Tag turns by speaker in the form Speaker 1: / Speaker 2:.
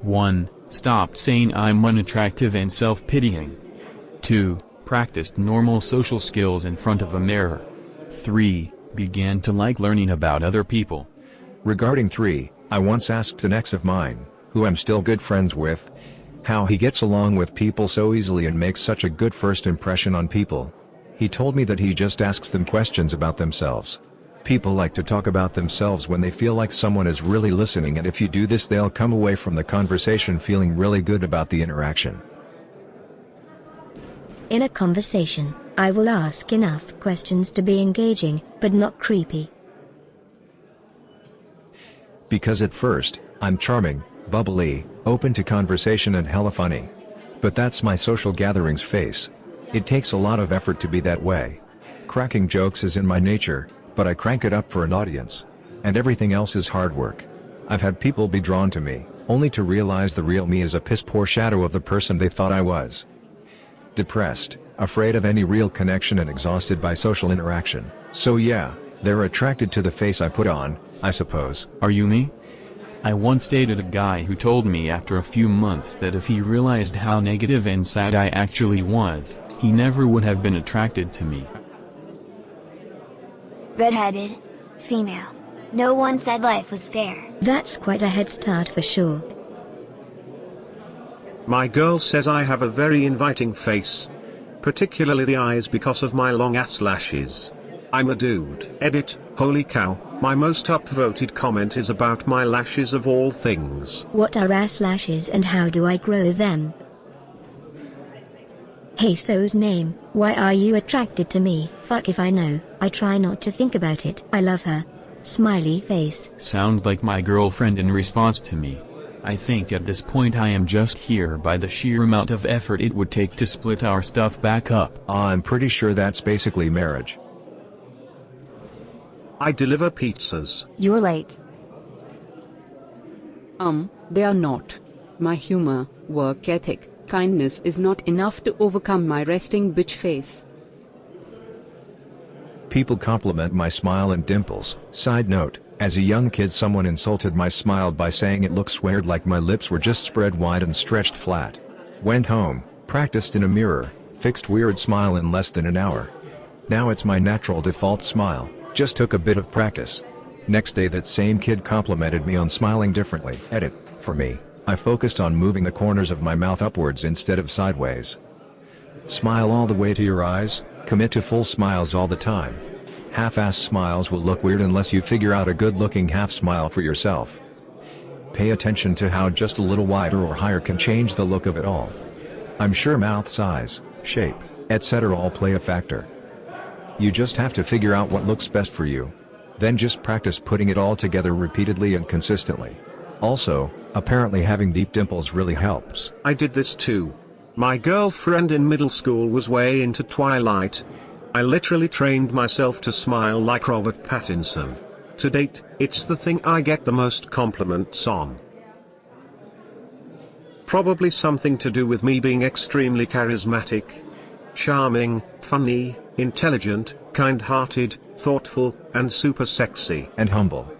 Speaker 1: 1. Stopped saying I'm unattractive and self-pitying. 2. Practiced normal social skills in front of a mirror. 3. Began to like learning about other people.
Speaker 2: Regarding 3, I once asked an ex of mine, who I'm still good friends with, how he gets along with people so easily and makes such a good first impression on people. He told me that he just asks them questions about themselves. People like to talk about themselves when they feel like someone is really listening, and if you do this they'll come away from the conversation feeling really good about the interaction.
Speaker 3: In a conversation, I will ask enough questions to be engaging, but not creepy.
Speaker 2: Because at first, I'm charming, bubbly, open to conversation and hella funny. But that's my social gatherings face. It takes a lot of effort to be that way. Cracking jokes is in my nature, but I crank it up for an audience. And everything else is hard work. I've had people be drawn to me, only to realize the real me is a piss-poor shadow of the person they thought I was. Depressed, afraid of any real connection and exhausted by social interaction. So yeah, they're attracted to the face I put on, I suppose.
Speaker 1: Are you me? I once dated a guy who told me after a few months that if he realized how negative and sad I actually was, he never would have been attracted to me.
Speaker 4: Redheaded. Female. No one said life was fair.
Speaker 3: That's quite a head start for sure.
Speaker 5: My girl says I have a very inviting face. Particularly the eyes because of my long ass lashes. I'm a dude. Edit, holy cow, my most upvoted comment is about my lashes of all things.
Speaker 3: What are ass lashes and how do I grow them? Hey so's name, why are you attracted to me? Fuck if I know, I try not to think about it. I love her. Smiley face.
Speaker 1: Sounds like my girlfriend in response to me. I think at this point I am just here by the sheer amount of effort it would take to split our stuff back up.
Speaker 2: I'm pretty sure that's basically marriage.
Speaker 5: I deliver pizzas.
Speaker 6: You're late. They are not. My humor, work ethic, kindness is not enough to overcome my resting bitch face.
Speaker 2: People compliment my smile and dimples. Side note, as a young kid someone insulted my smile by saying it looks weird, like my lips were just spread wide and stretched flat. Went home, practiced in a mirror, fixed weird smile in less than an hour. Now it's my natural default smile, just took a bit of practice. Next day that same kid complimented me on smiling differently. Edit, for me, I focused on moving the corners of my mouth upwards instead of sideways. Smile all the way to your eyes, commit to full smiles all the time. Half-ass smiles will look weird unless you figure out a good-looking half smile for yourself. Pay attention to how just a little wider or higher can change the look of it all. I'm sure mouth size, shape, etc. all play a factor. You just have to figure out what looks best for you. Then just practice putting it all together repeatedly and consistently. Also, apparently having deep dimples really helps.
Speaker 5: I did this too. My girlfriend in middle school was way into Twilight. I literally trained myself to smile like Robert Pattinson. To date, it's the thing I get the most compliments on. Probably something to do with me being extremely charismatic, charming, funny, intelligent, kind-hearted, thoughtful, and super sexy.
Speaker 2: And humble.